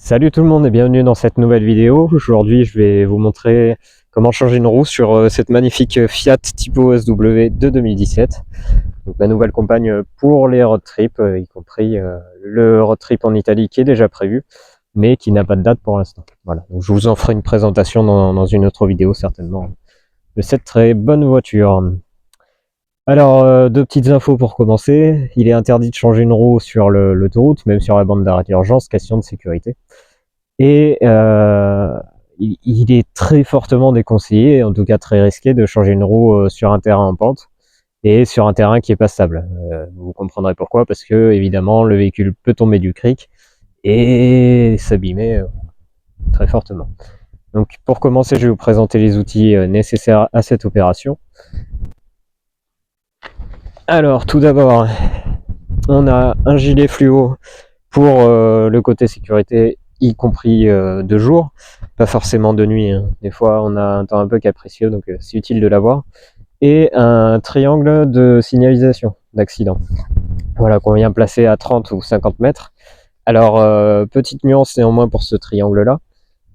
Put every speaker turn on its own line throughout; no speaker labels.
Salut tout le monde et bienvenue dans cette nouvelle vidéo. Aujourd'hui je vais vous montrer comment changer une roue sur cette magnifique Fiat Tipo SW de 2017. Donc ma nouvelle compagne pour les road trips, y compris le road trip en Italie qui est déjà prévu, mais qui n'a pas de date pour l'instant. Voilà, donc je vous en ferai une présentation dans une autre vidéo certainement de cette très bonne voiture. Alors, deux petites infos pour commencer. Il est interdit de changer une roue sur l'autoroute, même sur la bande d'arrêt d'urgence, question de sécurité. Et il est très fortement déconseillé, en tout cas très risqué, de changer une roue sur un terrain en pente et sur un terrain qui est pas stable. Vous comprendrez pourquoi, parce que évidemment le véhicule peut tomber du cric et s'abîmer très fortement. Donc pour commencer, je vais vous présenter les outils nécessaires à cette opération. Alors tout d'abord, on a un gilet fluo pour le côté sécurité, y compris de jour, pas forcément de nuit, hein. Des fois on a un temps un peu capricieux, donc c'est utile de l'avoir. Et un triangle de signalisation d'accident, voilà, qu'on vient placer à 30 ou 50 mètres. Alors petite nuance néanmoins pour ce triangle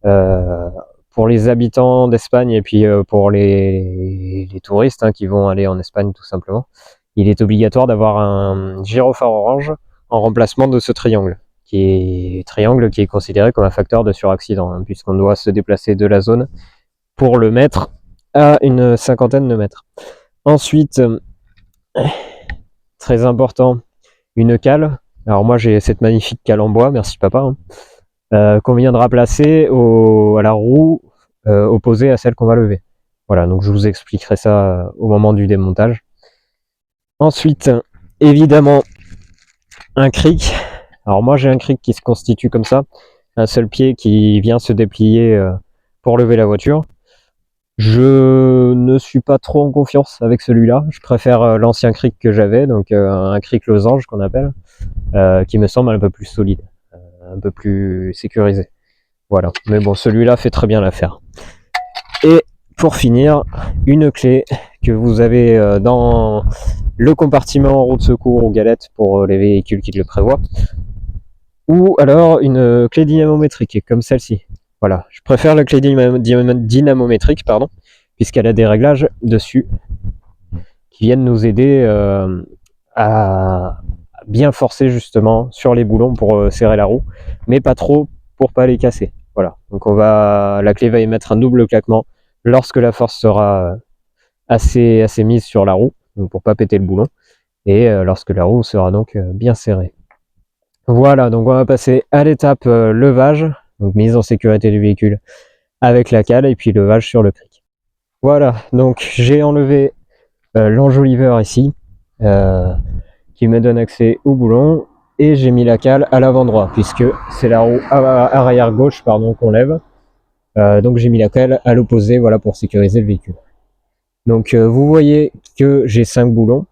là, pour les habitants d'Espagne et puis pour les touristes qui vont aller en Espagne tout simplement, il est obligatoire d'avoir un gyrophare orange en remplacement de ce triangle qui est considéré comme un facteur de suraccident, puisqu'on doit se déplacer de la zone pour le mettre à une cinquantaine de mètres. Ensuite, très important, une cale. Alors moi j'ai cette magnifique cale en bois, merci papa, qu'on viendra placer à la roue opposée à celle qu'on va lever. Voilà, donc je vous expliquerai ça au moment du démontage. Ensuite, évidemment, un cric. Alors moi j'ai un cric qui se constitue comme ça, un seul pied qui vient se déplier pour lever la voiture. Je ne suis pas trop en confiance avec celui-là, je préfère l'ancien cric que j'avais, donc un cric losange qu'on appelle, qui me semble un peu plus solide, un peu plus sécurisé. Voilà, mais bon, celui-là fait très bien l'affaire. Et pour finir, une clé que vous avez dans le compartiment roue de secours ou galette pour les véhicules qui le prévoient, ou alors une clé dynamométrique comme celle-ci. Voilà, je préfère la clé dynamométrique, pardon, puisqu'elle a des réglages dessus qui viennent nous aider à bien forcer justement sur les boulons pour serrer la roue, mais pas trop pour pas les casser. Voilà, donc la clé va émettre un double claquement lorsque la force sera assez mise sur la roue, donc pour pas péter le boulon, et lorsque la roue sera donc bien serrée. Voilà, donc on va passer à l'étape levage, donc mise en sécurité du véhicule avec la cale et puis levage sur le cric. Voilà, donc j'ai enlevé l'enjoliveur ici, qui me donne accès au boulon, et j'ai mis la cale à l'avant droit, puisque c'est la roue arrière gauche qu'on lève. Donc j'ai mis la cale à l'opposé, voilà, pour sécuriser le véhicule. Donc vous voyez que j'ai 5 boulons.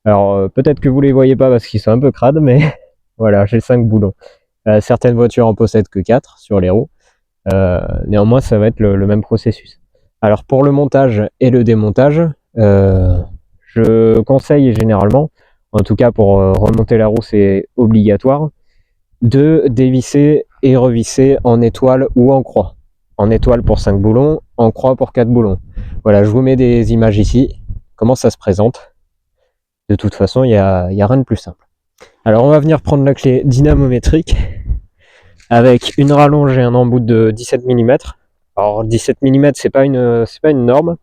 Alors peut-être que vous les voyez pas parce qu'ils sont un peu crades, mais voilà, j'ai 5 boulons. Certaines voitures en possèdent que 4 sur les roues. Néanmoins, ça va être le même processus. Alors pour le montage et le démontage, je conseille généralement, en tout cas pour remonter la roue c'est obligatoire, de dévisser et revisser en étoile ou en croix. En étoile pour 5 boulons, en croix pour 4 boulons. Voilà, je vous mets des images ici, comment ça se présente. De toute façon, il n'y a rien de plus simple. Alors on va venir prendre la clé dynamométrique avec une rallonge et un embout de 17 mm. Alors 17 mm c'est pas une norme,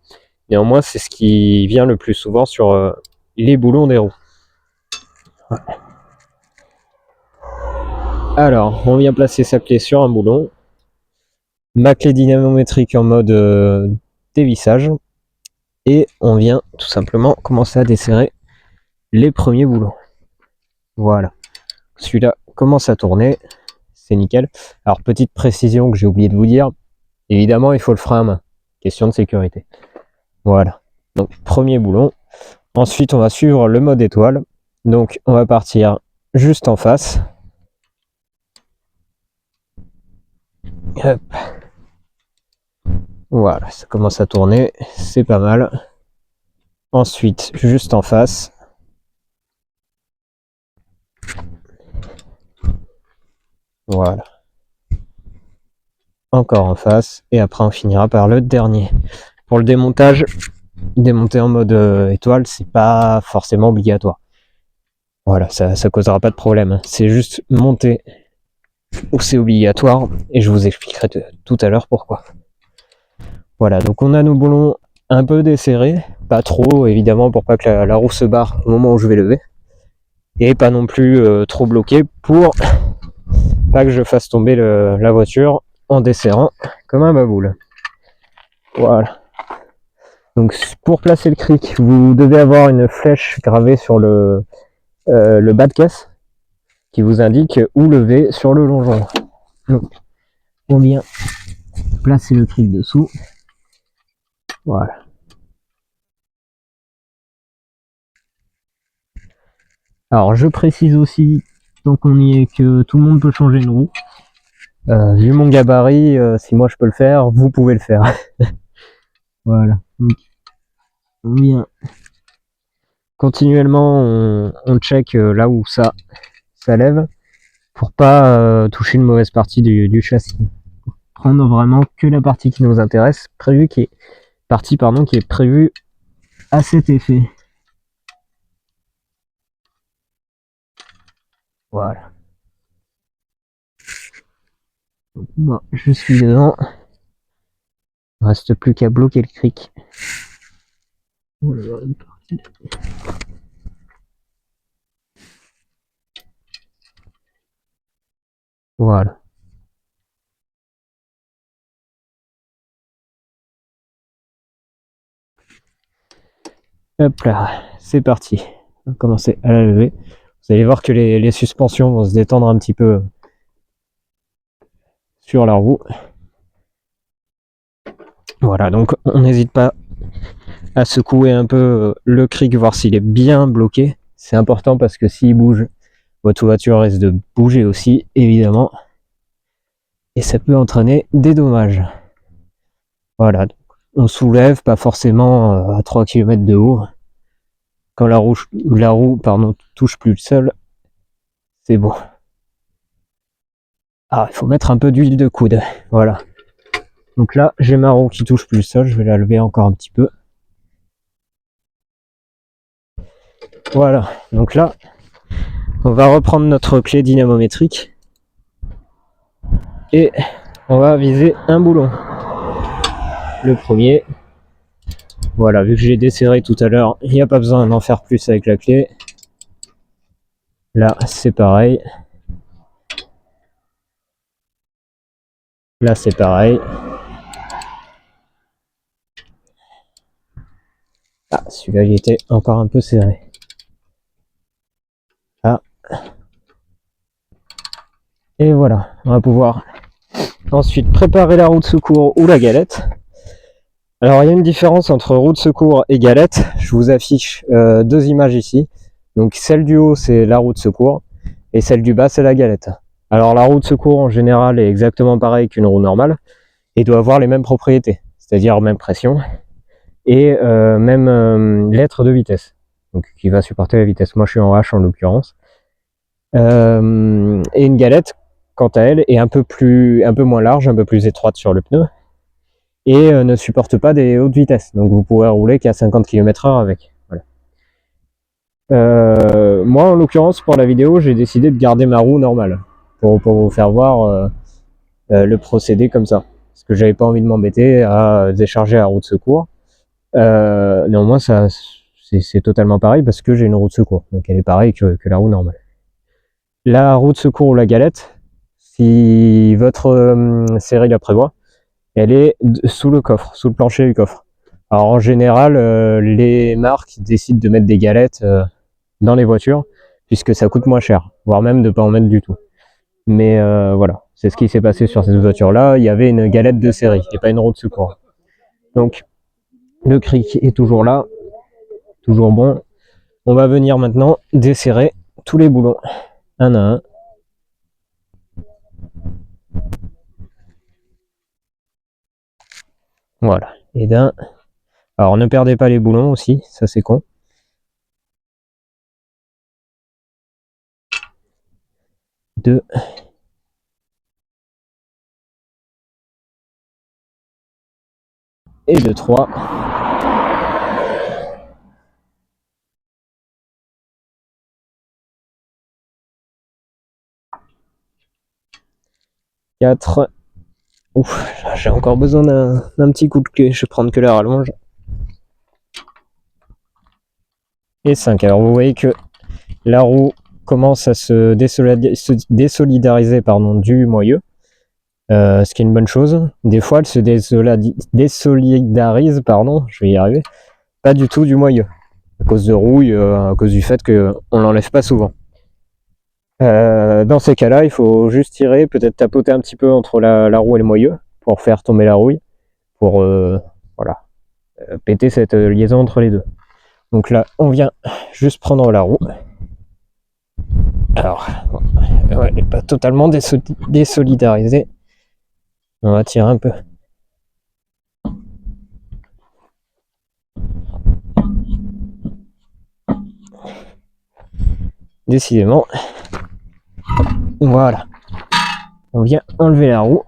néanmoins c'est ce qui vient le plus souvent sur les boulons des roues. Alors on vient placer sa clé sur un boulon, ma clé dynamométrique en mode dévissage, et on vient tout simplement commencer à desserrer les premiers boulons. Voilà, celui-là commence à tourner, c'est nickel. Alors petite précision que j'ai oublié de vous dire, évidemment il faut le frein à main, question de sécurité. Voilà, donc premier boulon. Ensuite on va suivre le mode étoile, donc on va partir juste en face. Hop. Voilà, ça commence à tourner, c'est pas mal. Ensuite juste en face. Voilà. encore en face, et après on finira par le dernier. Pour le démontage, démonter en mode étoile, c'est pas forcément obligatoire. Voilà, ça causera pas de problème. C'est juste monter où c'est obligatoire, et je vous expliquerai tout à l'heure pourquoi. Voilà, donc on a nos boulons un peu desserrés, pas trop évidemment pour pas que la roue se barre au moment où je vais lever, et pas non plus trop bloqué pour pas que je fasse tomber la voiture en desserrant comme un baboule. Voilà. Donc pour placer le cric, vous devez avoir une flèche gravée sur le bas de caisse qui vous indique où lever sur le longeon. Donc on vient placer le cric dessous. Voilà. Alors je précise aussi, tant qu'on y est, que tout le monde peut changer une roue. Vu mon gabarit, si moi je peux le faire, vous pouvez le faire. Voilà. Donc, on vient continuellement, on check là où ça lève pour pas toucher une mauvaise partie du châssis. Prendre vraiment que la partie qui nous intéresse, qui est prévue à cet effet. Voilà. Donc, moi, je suis dedans. Il ne reste plus qu'à bloquer le cric. Voilà. Hop là, c'est parti. On va commencer à la lever. Vous allez voir que les suspensions vont se détendre un petit peu sur la roue. Voilà, donc on n'hésite pas à secouer un peu le cric, voir s'il est bien bloqué. C'est important parce que s'il bouge, votre voiture risque de bouger aussi, évidemment. Et ça peut entraîner des dommages. Voilà, donc on soulève, pas forcément à 3 km de haut. Quand la roue touche plus le sol, c'est bon. Ah, il faut mettre un peu d'huile de coude. Voilà. Donc là, j'ai ma roue qui touche plus le sol, je vais la lever encore un petit peu. Voilà, donc là, on va reprendre notre clé dynamométrique et on va viser un boulon. Le premier. Voilà, vu que j'ai desserré tout à l'heure, il n'y a pas besoin d'en faire plus avec la clé. Là, c'est pareil. Là, c'est pareil. Ah, celui-là, il était encore un peu serré. Ah. Et voilà, on va pouvoir ensuite préparer la roue de secours ou la galette. Alors, il y a une différence entre roue de secours et galette. Je vous affiche deux images ici. Donc, celle du haut, c'est la roue de secours. Et celle du bas, c'est la galette. Alors, la roue de secours, en général, est exactement pareille qu'une roue normale. Et doit avoir les mêmes propriétés. C'est-à-dire même pression. Et même lettre de vitesse. Donc, qui va supporter la vitesse. Moi, je suis en H en l'occurrence. Et une galette, quant à elle, est un peu moins large, un peu plus étroite sur le pneu. Et ne supporte pas des hautes vitesses. Donc vous pourrez rouler qu'à 50 km/h avec. Voilà. Moi, en l'occurrence, pour la vidéo, j'ai décidé de garder ma roue normale pour vous faire voir le procédé comme ça. Parce que j'avais pas envie de m'embêter à décharger la roue de secours. Néanmoins, c'est totalement pareil parce que j'ai une roue de secours. Donc elle est pareille que la roue normale. La roue de secours ou la galette, si votre série la prévoit, elle est sous le coffre, sous le plancher du coffre. Alors en général, les marques décident de mettre des galettes dans les voitures, puisque ça coûte moins cher, voire même de ne pas en mettre du tout. Mais voilà, c'est ce qui s'est passé sur cette voiture-là, il y avait une galette de série, et pas une roue de secours. Donc, le cric est toujours là, toujours bon. On va venir maintenant desserrer tous les boulons, un à un. Voilà, et d'un. Alors ne perdez pas les boulons aussi, ça c'est con. Deux. et de 3. Ouf, j'ai encore besoin d'un petit coup de clé. Je vais prendre que la rallonge. Et 5. Alors vous voyez que la roue commence à se désolidariser du moyeu. Ce qui est une bonne chose. Des fois, elle se désolidarise, je vais y arriver, pas du tout du moyeu, à cause de rouille, à cause du fait qu'on l'enlève pas souvent. Dans ces cas-là, il faut juste tirer, peut-être tapoter un petit peu entre la roue et le moyeu pour faire tomber la rouille, pour péter cette liaison entre les deux. Donc là, on vient juste prendre la roue. Alors, elle n'est pas totalement désolidarisée. On va tirer un peu. Décidément. Voilà. On vient enlever la roue.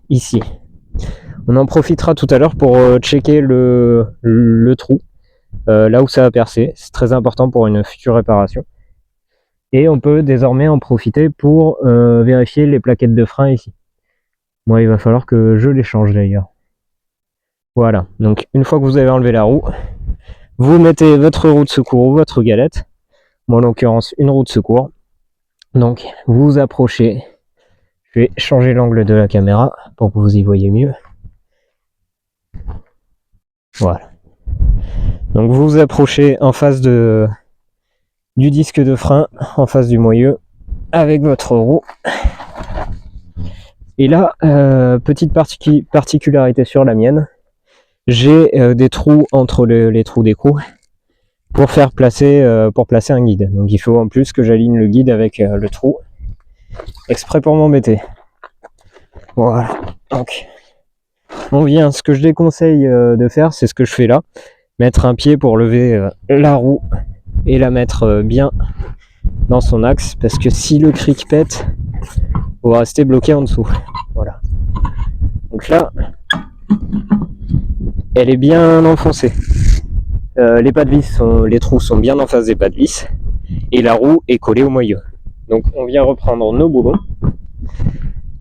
Ici. On en profitera tout à l'heure pour checker le trou. Là où ça a percé. C'est très important pour une future réparation. Et on peut désormais en profiter pour vérifier les plaquettes de frein ici. Moi, il va falloir que je les change d'ailleurs. Voilà. Donc, une fois que vous avez enlevé la roue, vous mettez votre roue de secours ou votre galette. Moi, en l'occurrence, une roue de secours. Donc, vous vous approchez. Je vais changer l'angle de la caméra pour que vous y voyez mieux. Voilà. Donc, vous vous approchez en face du disque de frein, en face du moyeu, avec votre roue. Et là, petite particularité sur la mienne, j'ai des trous entre les trous d'écrou pour placer un guide. Donc il faut en plus que j'aligne le guide avec le trou, exprès pour m'embêter. Voilà. Donc on vient, ce que je déconseille de faire, c'est ce que je fais là, mettre un pied pour lever la roue et la mettre bien dans son axe, parce que si le cric pète, on va rester bloqué en dessous. Voilà. Donc là, elle est bien enfoncée. Les pas de vis, les trous sont bien en face des pas de vis et la roue est collée au moyeu. Donc on vient reprendre nos boulons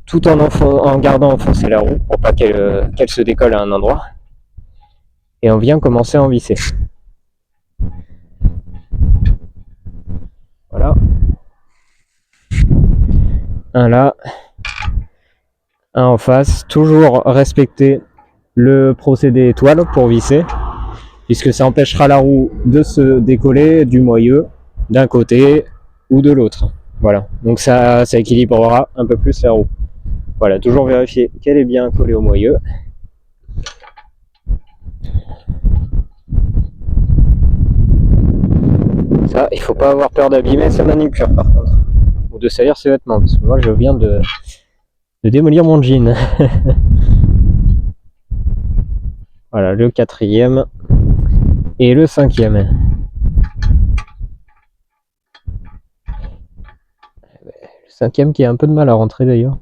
tout en gardant enfoncée la roue pour pas qu'elle se décolle à un endroit, et on vient commencer à en visser. Voilà. Un là, un en face. Toujours respecter le procédé étoile pour visser, puisque ça empêchera la roue de se décoller du moyeu d'un côté ou de l'autre. Voilà, donc ça équilibrera un peu plus la roue. Voilà, toujours vérifier qu'elle est bien collée au moyeu. Ça, il faut pas avoir peur d'abîmer sa manucure par contre, ou de salir ses vêtements, parce que moi je viens de démolir mon jean. Voilà, le 4e et le 5e. Le 5e qui a un peu de mal à rentrer d'ailleurs.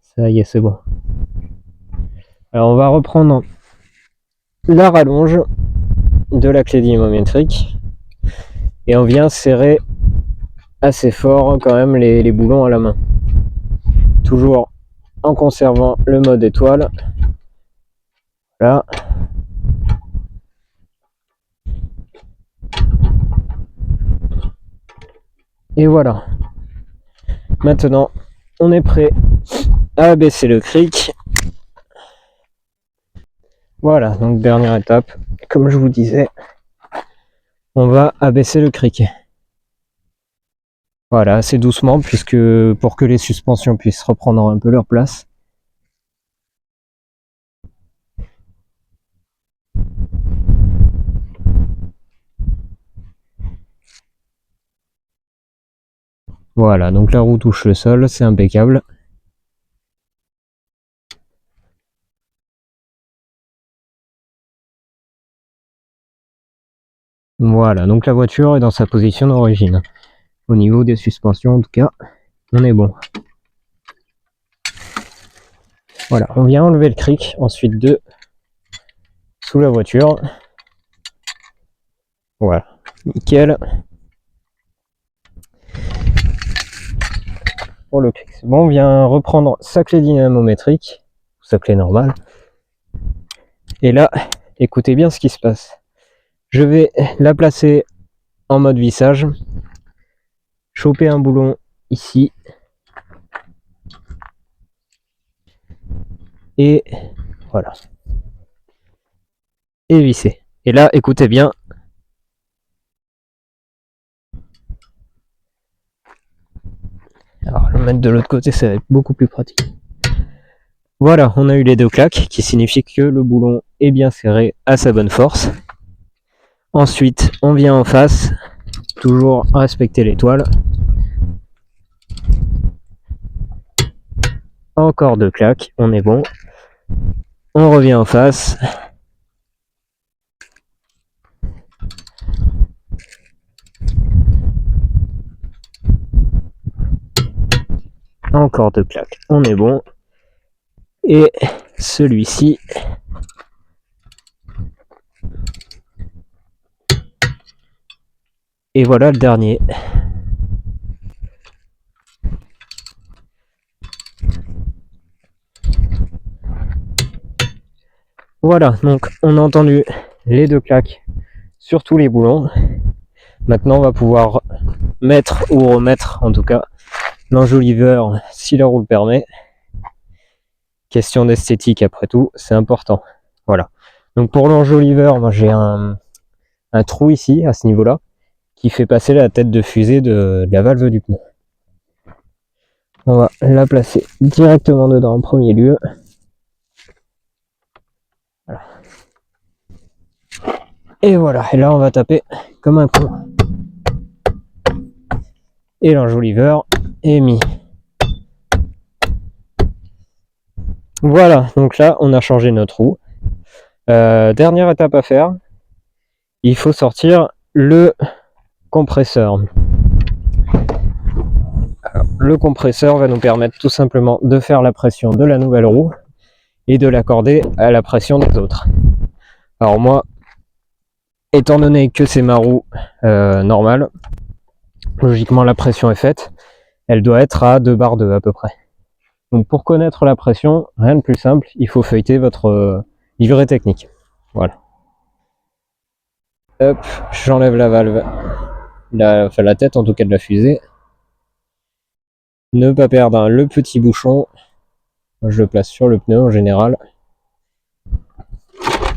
Ça y est, c'est bon. Alors on va reprendre la rallonge de la clé dynamométrique et on vient serrer assez fort quand même les boulons à la main. Toujours en conservant le mode étoile. Là. Et voilà. Maintenant, on est prêt à abaisser le cric. Voilà, donc dernière étape, comme je vous disais, on va abaisser le cric. Voilà, assez doucement, puisque pour que les suspensions puissent reprendre un peu leur place. Voilà, donc la roue touche le sol, c'est impeccable. Voilà, donc la voiture est dans sa position d'origine. Au niveau des suspensions, en tout cas, on est bon. Voilà, on vient enlever le cric, ensuite de sous la voiture. Voilà, nickel. Pour le cric, c'est bon. On vient reprendre sa clé dynamométrique, sa clé normale. Et là, écoutez bien ce qui se passe. Je vais la placer en mode vissage, choper un boulon ici, et voilà, et visser. Et là, écoutez bien. Alors, le mettre de l'autre côté, ça va être beaucoup plus pratique. Voilà, on a eu les deux claques, qui signifie que le boulon est bien serré à sa bonne force. Ensuite, on vient en face, toujours respecter l'étoile. Encore deux claques, on est bon. On revient en face. Encore deux claques, on est bon. Et celui-ci, et voilà le dernier. Voilà, donc on a entendu les deux claques sur tous les boulons. Maintenant on va pouvoir mettre ou remettre en tout cas l'enjoliveur si la roue le permet. Question d'esthétique après tout, c'est important. Voilà. Donc pour l'enjoliveur, moi j'ai un trou ici à ce niveau-là qui fait passer la tête de fusée de la valve du pneu. On va la placer directement dedans en premier lieu. Voilà. Et voilà, et là on va taper comme un con. Et l'enjoliveur est mis. Voilà, donc là on a changé notre roue. Dernière étape à faire, il faut sortir le compresseur. Alors, le compresseur va nous permettre tout simplement de faire la pression de la nouvelle roue et de l'accorder à la pression des autres. Alors moi, étant donné que c'est ma roue normale, logiquement la pression est faite, elle doit être à 2 bar 2 à peu près. Donc pour connaître la pression, rien de plus simple, il faut feuilleter votre livret technique. Voilà. Hop, j'enlève la valve, enfin la tête en tout cas de la fusée. Ne pas perdre le petit bouchon, je le place sur le pneu en général.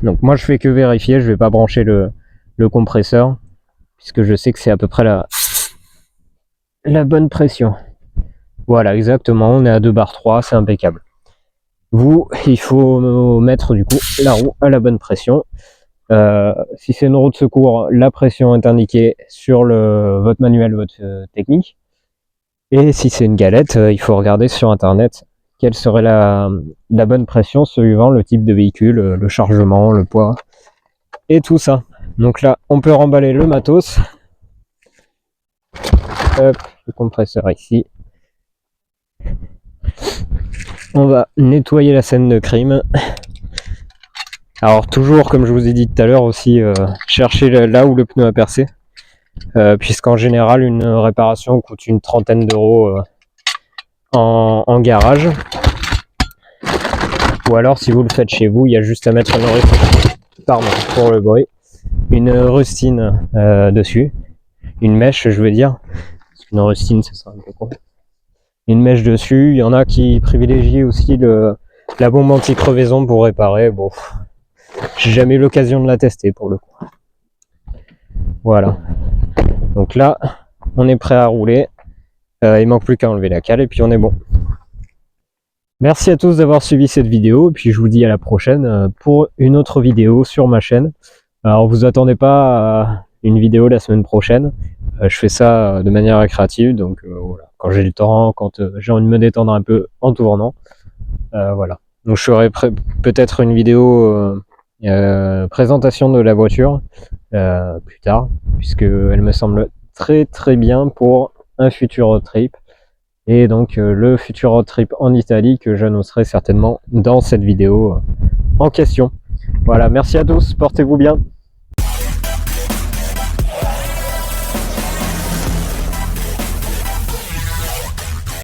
Donc moi je fais que vérifier, je vais pas brancher le compresseur, puisque je sais que c'est à peu près la bonne pression. Voilà, exactement, on est à 2 bar 3, c'est impeccable. Vous, il faut mettre du coup la roue à la bonne pression. Si c'est une roue de secours, la pression est indiquée sur votre manuel, votre technique. Et si c'est une galette, il faut regarder sur internet quelle serait la bonne pression suivant le type de véhicule, le chargement, le poids et tout ça. Donc là, on peut remballer le matos. Hop, le compresseur ici. On va nettoyer la scène de crime. Alors toujours, comme je vous ai dit tout à l'heure aussi, chercher là où le pneu a percé. Puisqu'en général, une réparation coûte une trentaine d'euros en garage. Ou alors, si vous le faites chez vous, il y a juste à mettre pour le bruit, une rustine dessus. Une mèche, je veux dire. Une rustine, c'est ça un peu con. Une mèche dessus. Il y en a qui privilégient aussi la bombe anti-crevaison pour réparer. Bon, j'ai jamais eu l'occasion de la tester pour le coup. Voilà. Donc là, on est prêt à rouler. Il manque plus qu'à enlever la cale et puis on est bon. Merci à tous d'avoir suivi cette vidéo et puis je vous dis à la prochaine pour une autre vidéo sur ma chaîne. Alors vous attendez pas à une vidéo la semaine prochaine. Je fais ça de manière récréative, donc voilà. Quand j'ai le temps, quand j'ai envie de me détendre un peu en tournant. Voilà. Donc je ferai peut-être une vidéo présentation de la voiture plus tard, puisque elle me semble très très bien pour un futur road trip. et donc le futur road trip en Italie que j'annoncerai certainement dans cette vidéo en question. Voilà, merci à tous, portez-vous bien.